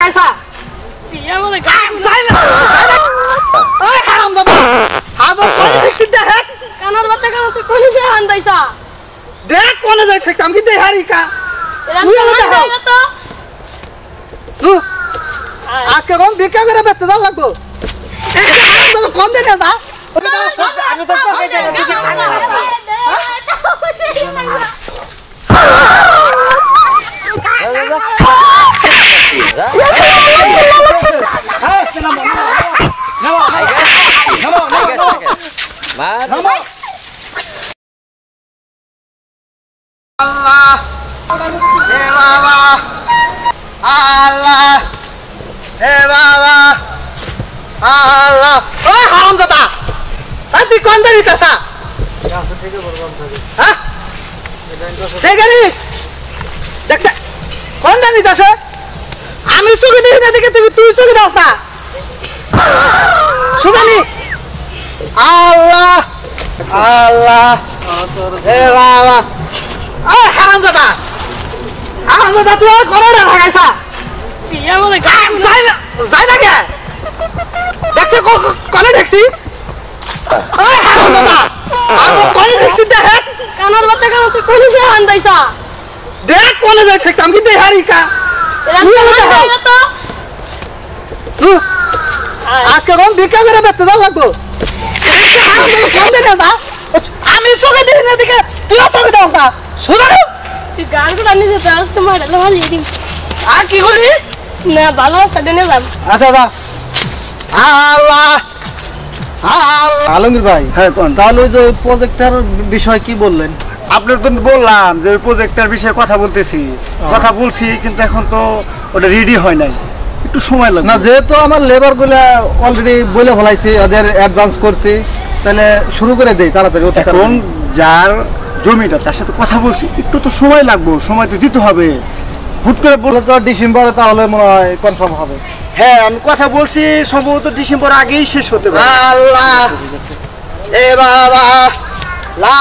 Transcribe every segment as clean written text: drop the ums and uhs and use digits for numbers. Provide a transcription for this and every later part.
লাগাইছা পিয়া বলে গান ওই হারামজাদা আদো কোন দিকতে দেখ কানার বাচ্চা কানা তুই কোন সে হান্দাইছা দেখ কোন যাই ঠিক আমি দেই হারিকা তুই আমাকে দাও তো আজকে কোন বিকা করে বেতে দাও লাগবো হারামজাদা কোন দিনে দা আমি তো কই দেব দিকে কানা Allah, Baba, Allah, Baba, Allah. Oh, haramzada! Tadi kau dari tasa? Hah? Degaris? Dek, kau dari tasa? Ami sugi di sini dikit tu sugi tasa. Sugani. Allah, Allah, Baba. Oh, haramzada! Haramzada tu আর করো না ভাগাইছা পিয়া বলে গান যাই না কে দেখছে কোনে দেখছি ওই হারামজাদা আমি কোনে দেখছি দেখ কানার বাচ্চা কানা তুই কোন সে হান্দাইছা দেখ কোনে যাই ঠিক আমি দেই হারিকা তুই আমাকে দাও তো আজকে কোন বিকা করে বেতে দাও লাগবো হারামজাদা কোন দিনে দা আমি সুগে দিই না দিকে তুই সুগে দাও না সুদারু তুই গান করে আনি যেতে আজকে মারা লাল লিডিং আর কি হলি না ভালো সাথে নিলাম আচ্ছা দা আল্লাহ আলমগীর ভাই হ্যাঁ কোন তাহলে ওই যে প্রজেক্টটার বিষয় কি বললেন আপনার তো বললাম যে প্রজেক্টটার বিষয়ে কথা বলতেছি কথা বলছি কিন্তু এখন তো ওটা রেডি হয় নাই একটু সময় লাগবে না যেহেতু আমার লেবার গুলা অলরেডি বলে ফেলাইছি ওদের অ্যাডভান্স করছি তাহলে শুরু করে দেই তাড়াতাড়ি এখন যার জমিটা তার সাথে কথা বলছি একটু তো সময় লাগবে সময় তো দিতে হবে হুট করে বলে তো ডিসেম্বরে তাহলে মনে হয় কনফার্ম হবে হ্যাঁ আমি কথা বলছি সম্ভবত ডিসেম্বর আগেই শেষ হতে পারে আল্লাহ এ বাবা লা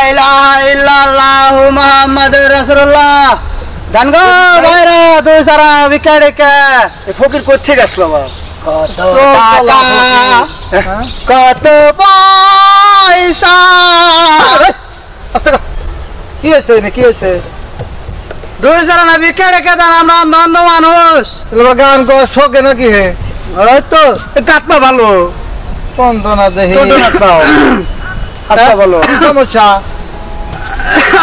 ইলাহা ইল্লাল্লাহ মুহাম্মাদুর রাসূলুল্লাহ জানগো ভাইরা তুই সারা বিকাড়েকা এই ফকির কই থেকে আসলো বাবা কত টাকা কত পয়সা আচ্ছা কি হয়েছে কি হয়েছে দুই সারা না বিকাড়েকা দান আমরা নন্দ মানুষ এবার গান কর শোকে নাকি হে ওই তো এটা আত্মা ভালো কন্টনা দেহি কন্টনা চাও আত্মা ভালো সমস্যা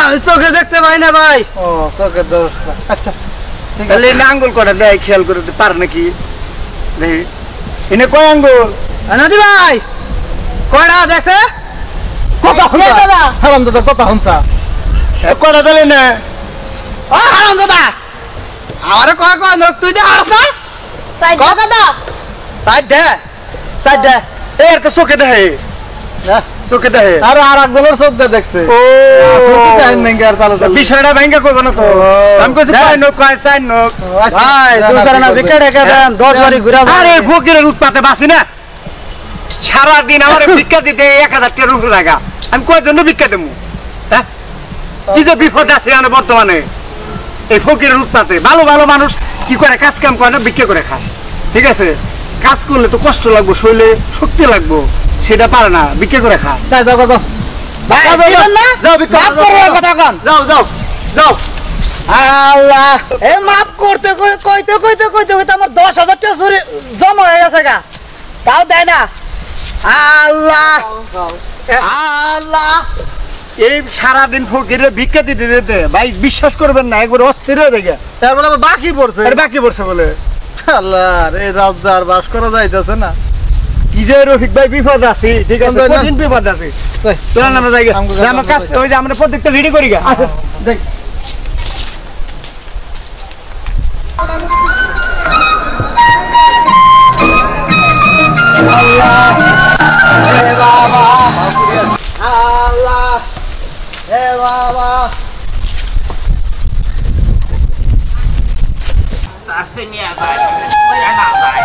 আমি চোখে দেখতে পাই না ভাই ও তোকে দোষ আচ্ছা ঠিক তাহলে এনে আঙ্গুল করে দেয় খেয়াল করে পার নাকি দেখি এনে কয় আঙ্গুল নদী ভাই কয়টা দেখে কথা শুনছা দাদা হারামজাদা কথা শুনছা কটা দিলে না ও হারামজাদা আমারে কয় কয় তুই দে হারস না সাইড দাদা সাইড দে সাইড দে এর তো চোখে দেখে চোখে দেখে আর আর একজনের চোখ দিয়ে দেখছে ও কি জানেন মেঙ্গে আর তাহলে বিষয়টা ভেঙ্গে করবো না তো আমি কইছি কয় নোক কয় চার নোক ভাই দুই সারা না বিকাড়েকা দান 10 বারি ঘুরা আরে ফকিরের উৎপাতে বাসি না সারাদিন আমার ভিক্ষা দিতে 1000 টাকা রুপি লাগা আমি কয় জন্য ভিক্ষা দেবো হ্যাঁ কি যে বিপদ আছে মানে বর্তমানে এই ফকিরের উৎপাতে ভালো ভালো মানুষ কি করে কাজ কাম করে না ভিক্ষা করে খায় ঠিক আছে কাজ করলে তো কষ্ট লাগবে শরীরে শক্তি লাগবে সেটা পারে না ভিক্ষা করে খায় যাও যাও যাও ভাই দিবেন না যাও ভিক্ষা মাফ করো কথা কোন যাও যাও যাও আল্লাহ এ মাফ করতে কইতে কইতে কইতে কইতে আমার 10,000 টাকা চুরি জমা হয়ে গেছে গা তাও দেয় না আল্লাহ আল্লাহ এই সারাদিন ফকিরের ভিক্ষা দিতে দিতে ভাই বিশ্বাস করবেন না একবার অস্থির হয়ে দেখে তারপরে আবার বাকি পড়ছে আর বাকি পড়ছে বলে আল্লাহ রে রাজ্জার বাস করা যাইতেছে না কি যে রফিক ভাই বিপদ আছে ঠিক আছে কঠিন বিপদ আছে চলেন আমরা যাই আমার কাজ ওই যে আমরা প্রত্যেকটা রেডি করি গা দেখ আল্লাহ হে বাবা আল্লাহ হে বাবা আস্তে নিয়ে ভাই ওইরা না ভাই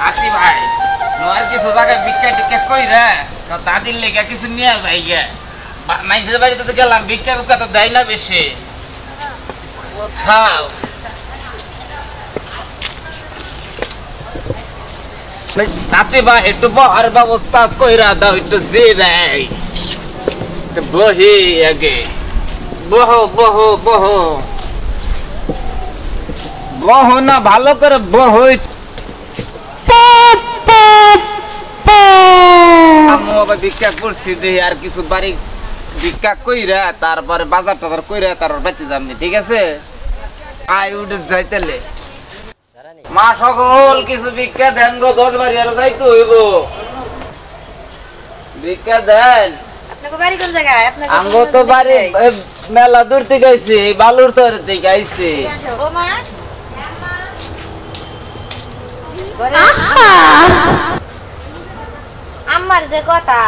আসি ভাই নোয়ার কি কিছু জায়গায় ভিক্ষা টিক্ষা কইরা দাদির লেগে কিছু নিয়ে যাই গে মানুষের বাড়িতে তো গেলাম ভিক্ষা ভিক্ষা তো দেয় না বেশি ছাও নাতি বা একটু বহার ব্যবস্থা কইরা দাও একটু যে ভাই বহি আগে বহ বহ বহ বহ না ভালো করে বহ আমি আবার ভিক্ষা করছি দেখি আর কিছু বাড়ি ভিক্ষা কইরা তারপরে বাজার টাজার কইরা তারপর বেঁচে যাবি ঠিক আছে আয় উঠে যাইতেলে মা সকল কিছু ভিক্ষা দেন গো 10 বাড়ি আর যাইতে হইব ভিক্ষা দেন আপনাকে বাড়ি কোন জায়গায় আপনাকে আঙ্গো তো বাড়ি মেলা দূর থেকে আইছি বালুর শহর থেকে আইছি ও মা আমার যে কথা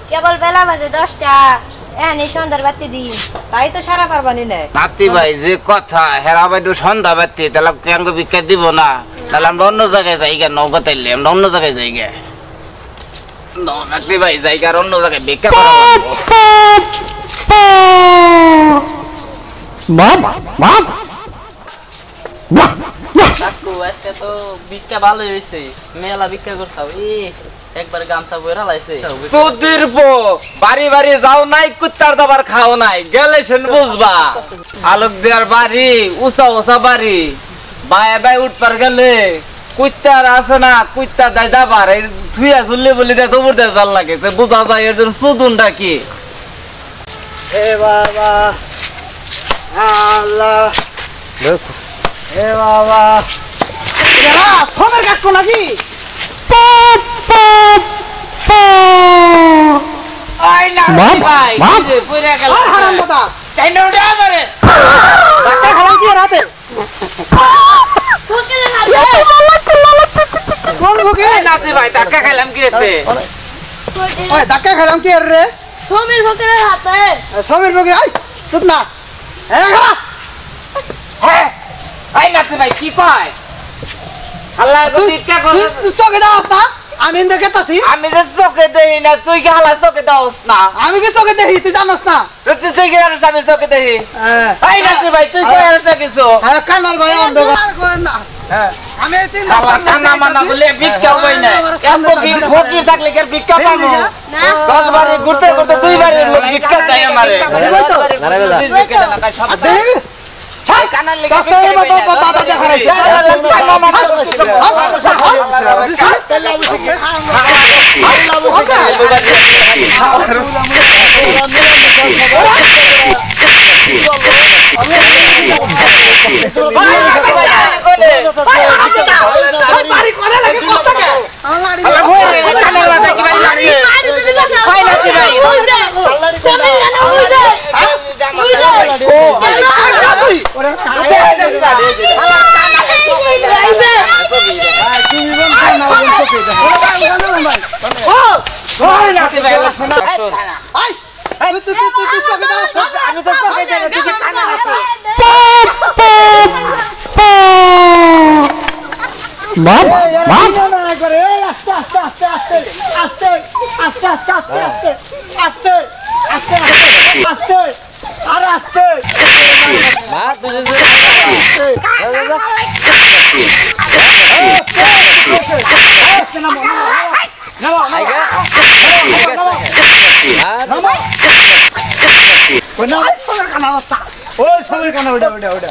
কেবল বেলা বাজে 10টা এখানে সন্ধ্যার বাতি দিন তাই তো সারা পারবানি না নাতি ভাই যে কথা হেরা ভাই তো সন্ধ্যা বাতি তাহলে কেন ভিক্ষা দিব না তাহলে আমরা অন্য জায়গায় যাই গা নৌকা তাইলে আমরা অন্য জায়গায় যাই গে নাতি ভাই যাই আর অন্য জায়গায় ভিক্ষা করা কাকু আজকে তো ভিক্ষা ভালো হয়েছে মেলা ভিক্ষা করছাও একবার গামছা বইরা লাইছে সুদির পো বাড়ি বাড়ি যাও নাই কুত্তার দাবার খাও নাই গেলে সেন বুঝবা আলোক দেয়ার বাড়ি উষা উষা বাড়ি বায়ে বায়ে উঠবার গেলে কুত্তার আছে না কুত্তা দেয় দাবার এই থুইয়া চুল্লি বলি দেয় দৌড় দেয় জাল লাগে বুঝা যায় এর জন্য সুদুনটা কি এ বাবা আল্লাহ এ বাবা এরা সবের কাকু নাকি আই না ভাই যে পুরা গেল আর হারাম দাদা চাইনা উঠে আমারে ধাক্কা খালাম কি এর হাতে কোন ভুকে নাতি ভাই টাকা খাইলাম কি রে ওই ধাক্কা খালাম কি এর রে সমীর ফকিরের হাতে সমীর ভুকে আই চুপ না হ্যাঁ খালা হ্যাঁ আই নাতি ভাই কি কয় আল্লাহ গো ভিক্ষা কর তুই চোখে দাস না আমি দেখে তাছি আমি যে চোখে দেই না তুই কি হালা চোখে দাওস না আমি কি চোখে দেখি তুই জানোস না তুই কি আর আমি চোখে দেখি আই নাতি ভাই তুই কই আর কিছু হ্যাঁ কানাল ভাই অন্ধকার করেন না হ্যাঁ আমি এই তিন আল্লাহ কানা মানা বলে ভিক্ষা কই না এত ফকির থাকলে কি ভিক্ষা পাবো না 10 বারে ঘুরতে ঘুরতে 2 বারে লোক ভিক্ষা দেয় আমারে দেখি কানার লেগে রাস্তায় বাবা দাদা দেখা রাইছে আমি তো চোখে দেখে তুই কানা নাকি ওই সমীর কানা ওটা ওটা ওটা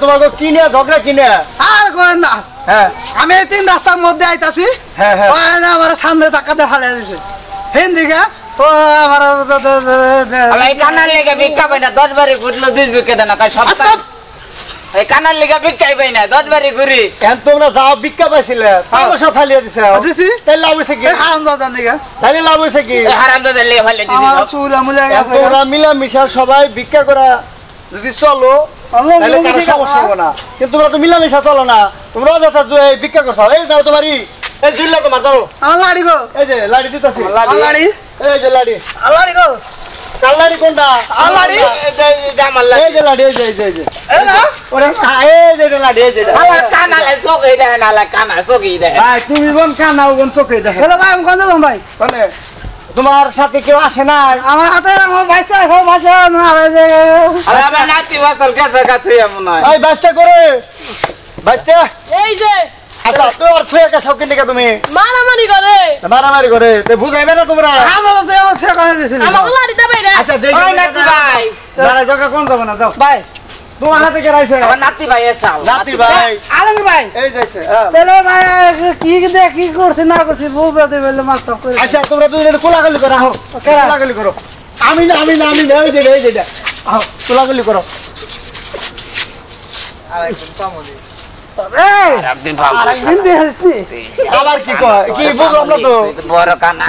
তোমাকে কিনে ঝগড়া কিনে আর করেন না হ্যাঁ আমি তিন রাস্তার মধ্যে আইতাছি হ্যাঁ হ্যাঁ আমার সামনে টাকাতে ফালে দিছে হিন্দিকে ও আমার এই কানার লেগে ভিক্ষা পাই না 10 বারে ঘুরলো 2 ভিক্ষা দেনা কাই সব এই কানার লেগে ভিক্ষাই পাই না 10 বারে ঘুরি কেন তোমরা যাও ভিক্ষা পাইছিলে তাও সব ফালিয়ে দিছে দিছি তাই লাভ হইছে কি হারাম দাদা নিগা তাই লাভ হইছে কি এই হারামজাদার লেগে ফালে দিছি আমার চুলা মুলা গেছে তোমরা মিলা মিশা সবাই ভিক্ষা করা যদি চলো তাহলে কোনো সমস্যা হবে না কিন্তু তোমরা তো মিলা মিশা চলো না তোমরা যথা এই ভিক্ষা করছো এই যাও তোমারই এই জিল্লা তোমার ধরো আমার লাড়ি গো এই যে লাড়ি দিতাছি লাড়ি এই যে লাড়ি লাড়ি গো কাল্লাড়ি কোনটা আল্লাড়ি জামাল এই যে লাড়ি এই যে এ না ওরে এই যে লাড়ি এই যে আমার কানালে চোখে দেয় না কানা চোখে দেয় ভাই তুমি কোন কানা কোন চোখে দেখে হ্যালো ভাই আমি কোন যাম ভাই মানে তোমার সাথে কেউ আসে না আমার হাতে আমার বাইসা সব বাইসা না আরে যে আর আমার নাতি ওয়াসাল কাছে কাছে মনে হয় এই বাসটা করে বাসটা এই যে আচ্ছা তুই আর ছুঁয়ে কে সব কিনে তুমি মারামারি করে মারামারি করে তে বুঝাইবে না তোমরা আমার তো আমার ছে করে দিছিল আমাকে লাড়ি দেবে রে আচ্ছা দেখি ওই নাতি ভাই যারা জগা কোন যাবে না যাও ভাই তোমার হাতে কে রাইছে আমার নাতি ভাই এসাল নাতি ভাই আলম ভাই এই যাইছে তাহলে ভাই কি দেখ কি করছে না করছে বউ বেতে বলে মাত্র করে আচ্ছা তোমরা দুজন কোলাগুলি করো আহো কোলাগুলি করো আমি না এই যে আহো কোলাগুলি করো এই একদিন ভালো আরেকদিন দেখাচ্ছি আবার কি কয় কি বুঝলাম না তো বড় কানা